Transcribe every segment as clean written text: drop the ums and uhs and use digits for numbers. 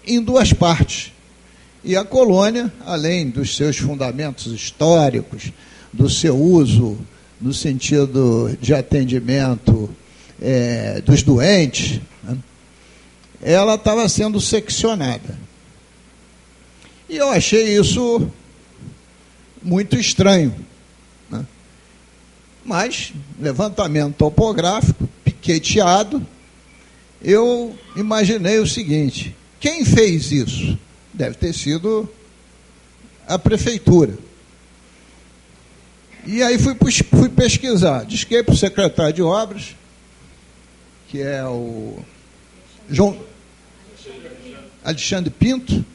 em duas partes. E a colônia, além dos seus fundamentos históricos, do seu uso no sentido de atendimento dos doentes, né, ela estava sendo seccionada. E eu achei isso muito estranho, né? Mas, levantamento topográfico, piqueteado, eu imaginei o seguinte: quem fez isso? Deve ter sido a prefeitura. E aí fui pesquisar, disquei para o secretário de obras, que é o Alexandre Pinto,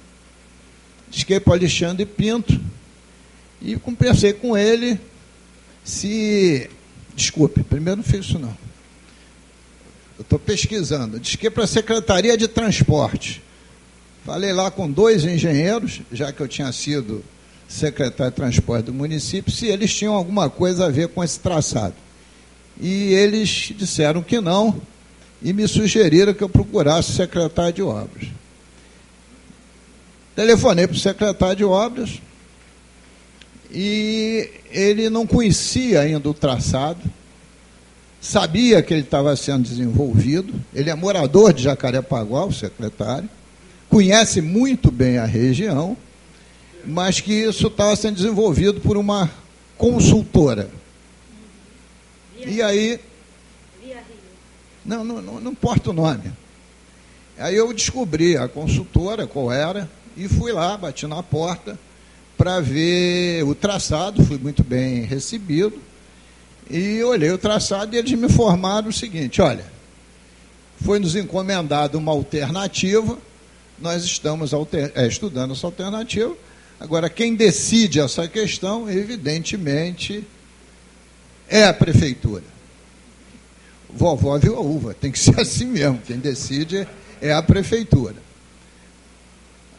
disquei para o Alexandre Pinto e conversei com ele se... Desculpe, primeiro não fiz isso não. Eu estou pesquisando. Disquei para a Secretaria de Transporte. Falei lá com 2 engenheiros, já que eu tinha sido secretário de transporte do município, se eles tinham alguma coisa a ver com esse traçado. E eles disseram que não, e me sugeriram que eu procurasse o secretário de obras. Telefonei para o secretário de obras, e ele não conhecia ainda o traçado, sabia que ele estava sendo desenvolvido, ele é morador de Jacarepaguá, o secretário, conhece muito bem a região, mas que isso estava sendo desenvolvido por uma consultora. E aí... Não importa o nome. Aí eu descobri a consultora, qual era, e fui lá, bati na porta para ver o traçado, fui muito bem recebido, e olhei o traçado e eles me informaram o seguinte: olha, foi nos encomendado uma alternativa, nós estamos estudando essa alternativa. Agora, quem decide essa questão, evidentemente, é a prefeitura. Vovó viu a uva, tem que ser assim mesmo, quem decide é a prefeitura.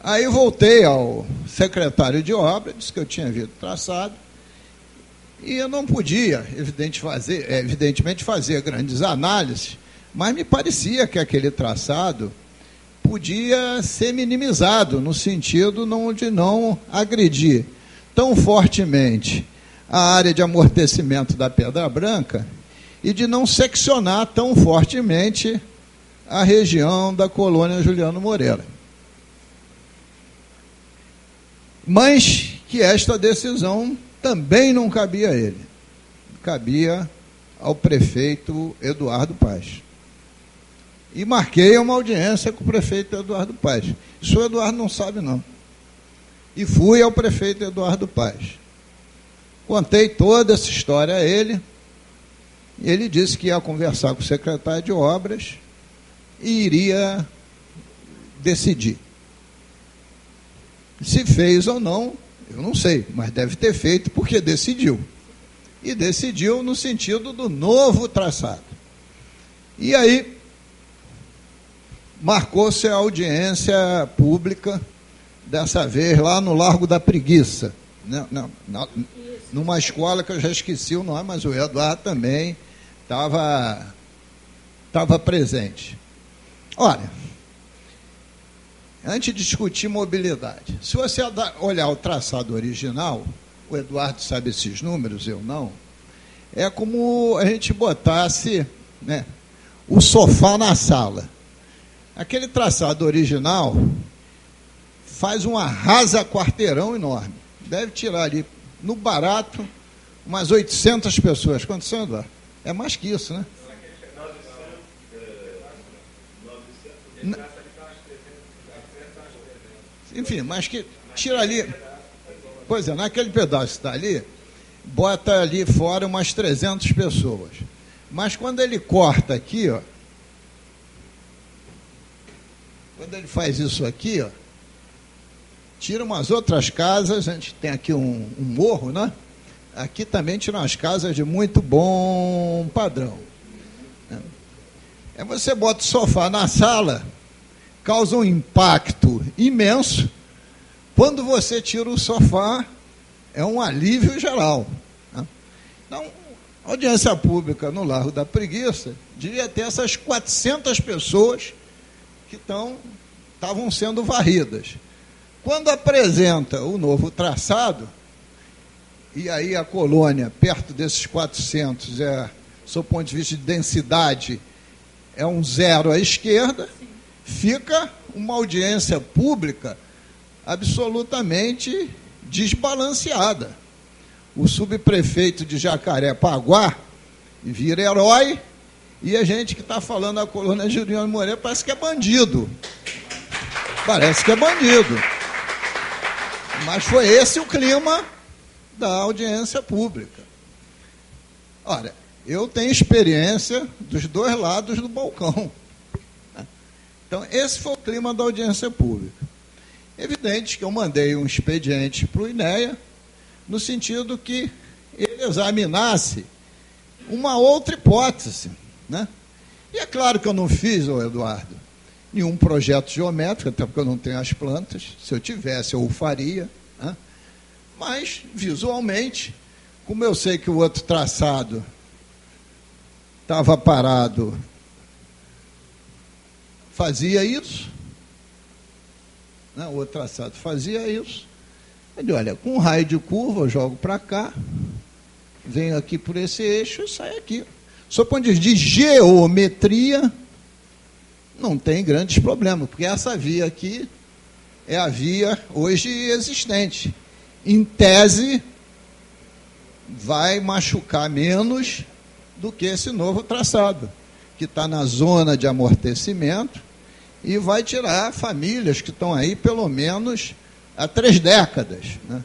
Aí voltei ao secretário de obra, disse que eu tinha visto traçado, e eu não podia, evidentemente, fazer grandes análises, mas me parecia que aquele traçado podia ser minimizado, no sentido de não agredir tão fortemente a área de amortecimento da Pedra Branca e de não seccionar tão fortemente a região da colônia Juliano Moreira. Mas que esta decisão também não cabia a ele, cabia ao prefeito Eduardo Paes. E marquei uma audiência com o prefeito Eduardo Paes. Isso o Eduardo não sabe, não. E fui ao prefeito Eduardo Paes. Contei toda essa história a ele. E ele disse que ia conversar com o secretário de obras e iria decidir. Se fez ou não, eu não sei, mas deve ter feito porque decidiu. E decidiu no sentido do novo traçado. E aí marcou-se a audiência pública, dessa vez lá no Largo da Preguiça, numa escola que eu já esqueci o nome, mas o Eduardo também estava presente. Olha, antes de discutir mobilidade, se você olhar o traçado original, o Eduardo sabe esses números, eu não, é como a gente botasse, né, o sofá na sala. Aquele traçado original faz um arrasa-quarteirão enorme. Deve tirar ali, no barato, umas 800 pessoas. Quantos são, Eduardo? É mais que isso, né? Enfim, mas que tira ali... Pois é, naquele pedaço que está ali, bota ali fora umas 300 pessoas. Mas quando ele corta aqui, ó, quando ele faz isso aqui, ó, tira umas outras casas, a gente tem aqui um morro, né? Aqui também tiram umas casas de muito bom padrão. Você bota o sofá na sala, causa um impacto imenso. Quando você tira o sofá, é um alívio geral. Então, audiência pública no Largo da Preguiça devia ter essas 400 pessoas que estão estavam sendo varridas. Quando apresenta o novo traçado, e aí a colônia, perto desses 400, do ponto de vista de densidade, é um zero à esquerda, fica uma audiência pública absolutamente desbalanceada. O subprefeito de Jacarepaguá vira herói, e a gente que está falando da colônia Juliano Moreira parece que é bandido. Parece que é bandido. Mas foi esse o clima da audiência pública. Olha, eu tenho experiência dos dois lados do balcão. Então, esse foi o clima da audiência pública. Evidente que eu mandei um expediente para o INEA, no sentido que ele examinasse uma outra hipótese, né? E é claro que eu não fiz, Eduardo, nenhum projeto geométrico, até porque eu não tenho as plantas. Se eu tivesse, eu o faria, né? Mas, visualmente, como eu sei que o outro traçado estava parado, fazia isso, né? O outro traçado fazia isso. Ele, olha, com um raio de curva, eu jogo para cá, venho aqui por esse eixo e saio aqui. Sob o ponto de vista de geometria, não tem grandes problemas, porque essa via aqui é a via hoje existente. Em tese, vai machucar menos do que esse novo traçado, que está na zona de amortecimento e vai tirar famílias que estão aí pelo menos há 3 décadas, né?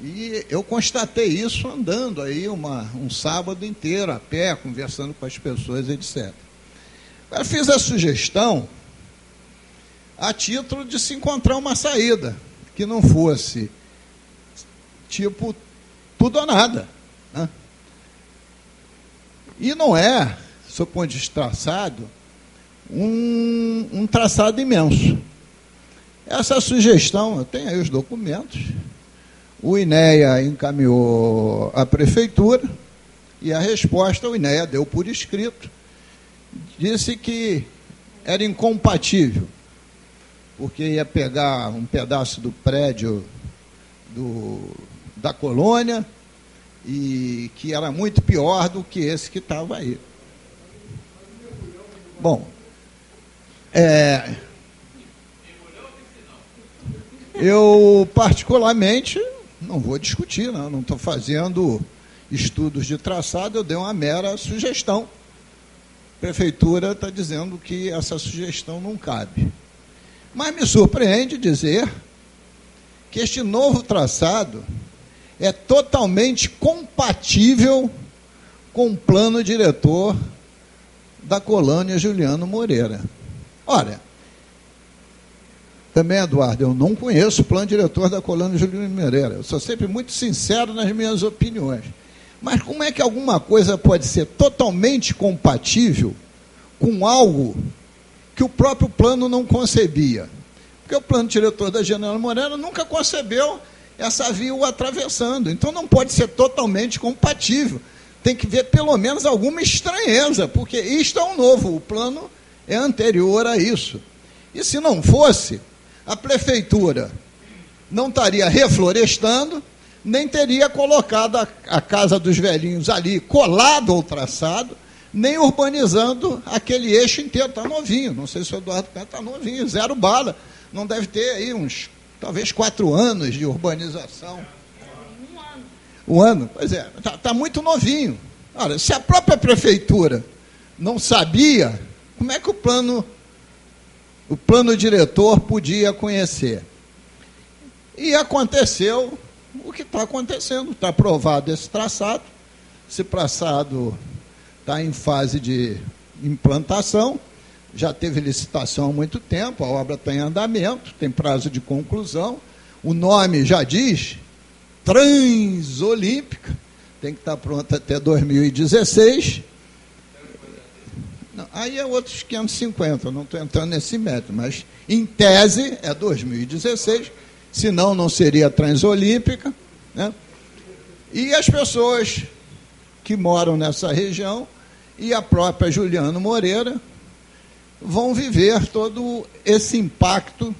E eu constatei isso andando aí um sábado inteiro a pé, conversando com as pessoas, etc. Eu fiz a sugestão a título de se encontrar uma saída, que não fosse tipo tudo ou nada, né? E não é, sob o ponto de vista traçado, um traçado imenso. Essa sugestão, eu tenho aí os documentos, o INEA encaminhou à prefeitura, e a resposta o INEA deu por escrito, disse que era incompatível, porque ia pegar um pedaço do prédio da colônia, e que era muito pior do que esse que estava aí. Bom, eu particularmente não vou discutir, não estou fazendo estudos de traçado, eu dei uma mera sugestão. A prefeitura está dizendo que essa sugestão não cabe. Mas me surpreende dizer que este novo traçado é totalmente compatível com o plano diretor da colônia Juliano Moreira. Olha, também, Eduardo, eu não conheço o plano diretor da colônia Juliano Moreira. Eu sou sempre muito sincero nas minhas opiniões. Mas como é que alguma coisa pode ser totalmente compatível com algo que o próprio plano não concebia? Porque o plano diretor da Juliano Moreira nunca concebeu essa via o atravessando. Então não pode ser totalmente compatível. Tem que ver pelo menos alguma estranheza, porque isto é um novo, o plano é anterior a isso. E se não fosse, a prefeitura não estaria reflorestando, nem teria colocado a Casa dos Velhinhos ali colado ao traçado, nem urbanizando aquele eixo inteiro. Está novinho, não sei se o Eduardo está novinho, 0 bala. Não deve ter aí uns, talvez 4 anos de urbanização. Um ano? Pois é, está muito novinho. Olha, se a própria prefeitura não sabia, como é que o plano diretor podia conhecer? E aconteceu o que está acontecendo. Está aprovado esse traçado. Esse traçado está em fase de implantação. Já teve licitação há muito tempo, a obra está em andamento, tem prazo de conclusão. O nome já diz, Transolímpica, tem que estar pronta até 2016. Não, aí é outros 550, eu não estou entrando nesse método, mas em tese é 2016, senão não seria Transolímpica, né? E as pessoas que moram nessa região e a própria Juliano Moreira vão viver todo esse impacto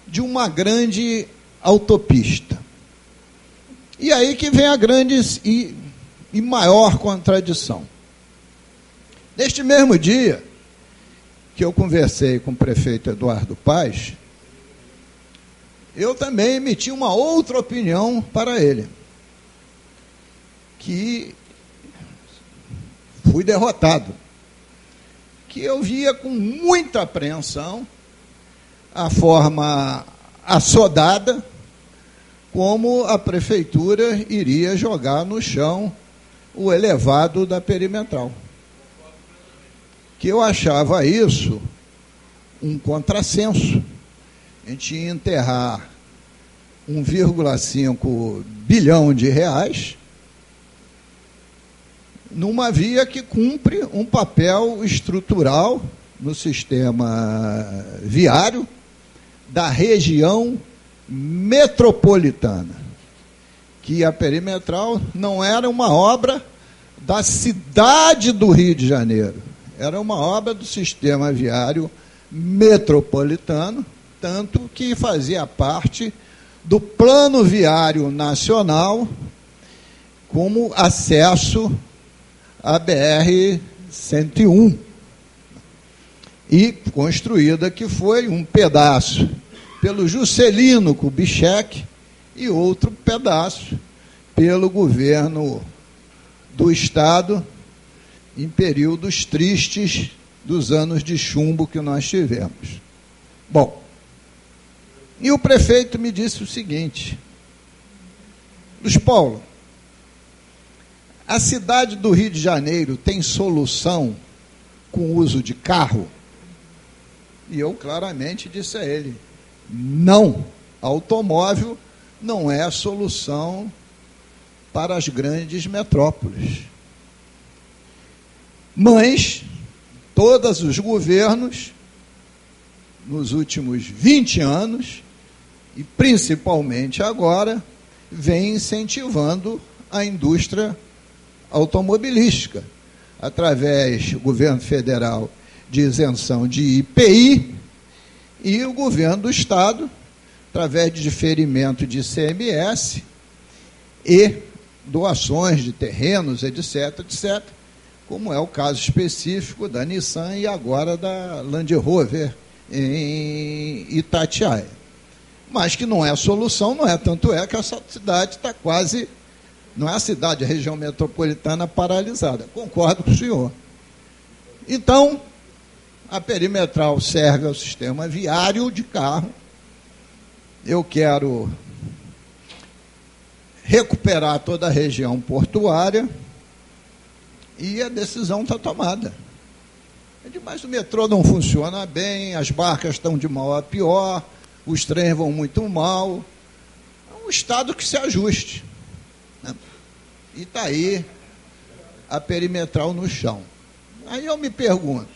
de uma grande autopista. E aí que vem a grande e maior contradição. Neste mesmo dia que eu conversei com o prefeito Eduardo Paes, eu também emiti uma outra opinião para ele, que fui derrotado, que eu via com muita apreensão a forma assodada como a prefeitura iria jogar no chão o elevado da perimetral. Que eu achava isso um contrassenso. A gente ia enterrar 1,5 bilhão de reais numa via que cumpre um papel estrutural no sistema viário da região metropolitana, que a perimetral não era uma obra da cidade do Rio de Janeiro, era uma obra do sistema viário metropolitano, tanto que fazia parte do Plano Viário Nacional como acesso à BR-101, e construída que foi um pedaço pelo Juscelino Kubitschek e outro pedaço pelo governo do Estado em períodos tristes dos anos de chumbo que nós tivemos. Bom, e o prefeito me disse o seguinte: Luiz Paulo, a cidade do Rio de Janeiro tem solução com o uso de carro? E eu claramente disse a ele: não, automóvel não é a solução para as grandes metrópoles. Mas todos os governos, nos últimos 20 anos, e principalmente agora, vêm incentivando a indústria automobilística, através do governo federal de isenção de IPI e o governo do Estado, através de diferimento de ICMS e doações de terrenos, etc., etc., como é o caso específico da Nissan e agora da Land Rover em Itatiaia. Mas que não é a solução, não é, tanto é que essa cidade está quase, não é a cidade, a região metropolitana paralisada. Concordo com o senhor. Então, a perimetral serve ao sistema viário de carro. Eu quero recuperar toda a região portuária e a decisão está tomada. Mas o metrô não funciona bem, as barcas estão de mal a pior, os trens vão muito mal. É um Estado que se ajuste, né? E está aí a perimetral no chão. Aí eu me pergunto,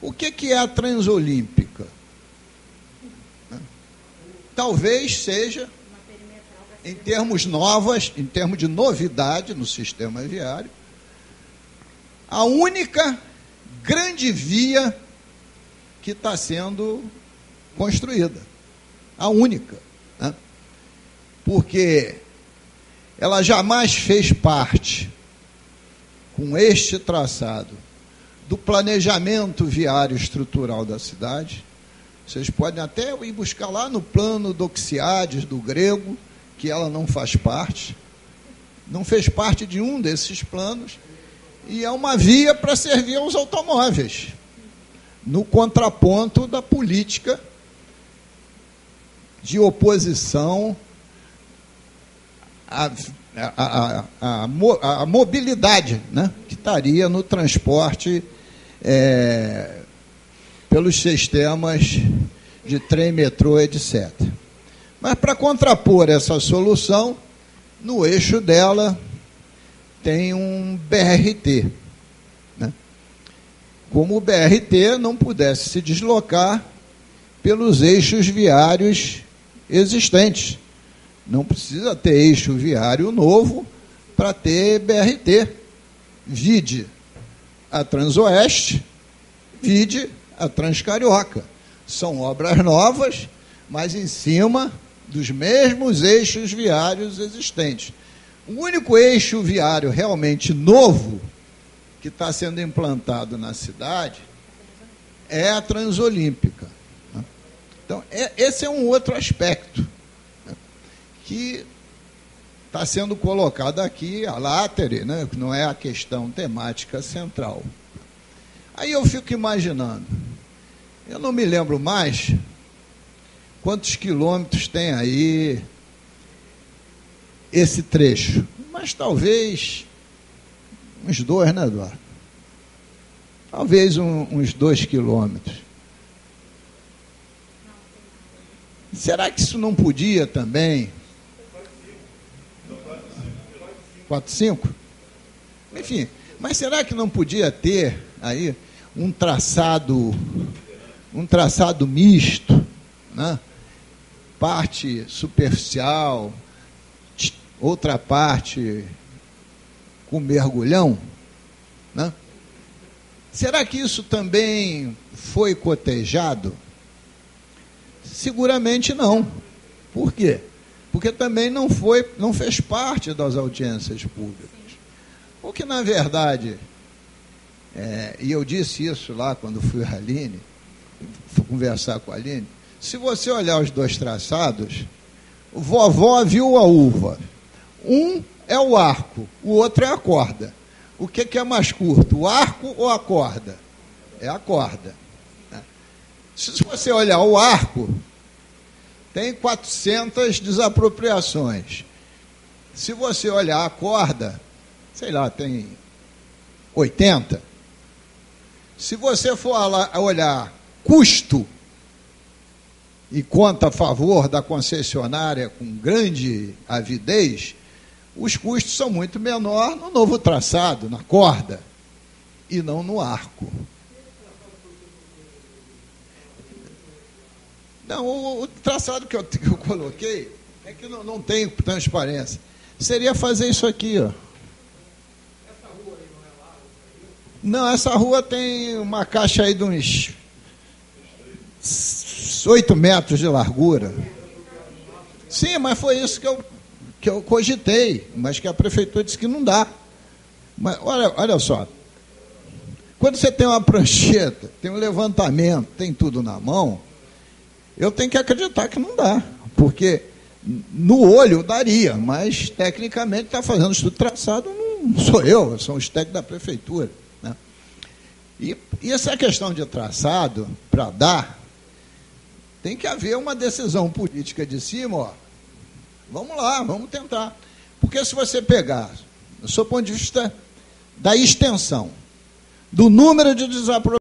o que é a Transolímpica? Talvez seja, em termos de novidade no sistema viário, a única grande via que está sendo construída. A única, né? Porque ela jamais fez parte, com este traçado, do planejamento viário estrutural da cidade. Vocês podem até ir buscar lá no plano Doxiades, do grego, que ela não faz parte, não fez parte de um desses planos, e é uma via para servir aos automóveis, no contraponto da política de oposição à mobilidade, né, que estaria no transporte pelos sistemas de trem, metrô, etc. Mas, para contrapor essa solução, no eixo dela tem um BRT, né? Como o BRT não pudesse se deslocar pelos eixos viários existentes. Não precisa ter eixo viário novo para ter BRT. Vide a Transoeste, vide a Transcarioca. São obras novas, mas em cima dos mesmos eixos viários existentes. O único eixo viário realmente novo que está sendo implantado na cidade é a Transolímpica. Então, esse é um outro aspecto, né, que está sendo colocado aqui, a látere, né, que não é a questão temática central. Aí eu fico imaginando, eu não me lembro mais quantos quilômetros tem aí esse trecho, mas talvez uns 2, né, Eduardo? Talvez uns 2 quilômetros. Será que isso não podia também? 4, 5? Enfim, mas será que não podia ter aí um traçado misto, né? Parte superficial, outra parte com mergulhão, né? Será que isso também foi cotejado? Seguramente não. Por quê? Porque também não fez parte das audiências públicas. Porque, na verdade, e eu disse isso lá quando fui a Aline, fui conversar com a Aline, se você olhar os 2 traçados, vovó viu a uva. Um é o arco, o outro é a corda. O que é mais curto, o arco ou a corda? É a corda. Se você olhar o arco, tem 400 desapropriações. Se você olhar a corda, sei lá, tem 80. Se você for olhar custo e conta a favor da concessionária com grande avidez, os custos são muito menores no novo traçado, na corda, e não no arco. Não, o traçado que eu coloquei é que não tem transparência. Seria fazer isso aqui, ó. Essa rua aí não é lá? Não, essa rua tem uma caixa aí de uns 8 metros de largura. Sim, mas foi isso que eu cogitei, mas que a prefeitura disse que não dá. Mas olha só, quando você tem uma prancheta, tem um levantamento, tem tudo na mão, eu tenho que acreditar que não dá, porque no olho daria, mas tecnicamente está fazendo estudo traçado, não sou eu, são os técnicos da prefeitura, né? E essa questão de traçado, para dar, tem que haver uma decisão política de cima, ó, vamos lá, vamos tentar. Porque se você pegar, do seu ponto de vista da extensão, do número de desapropriações,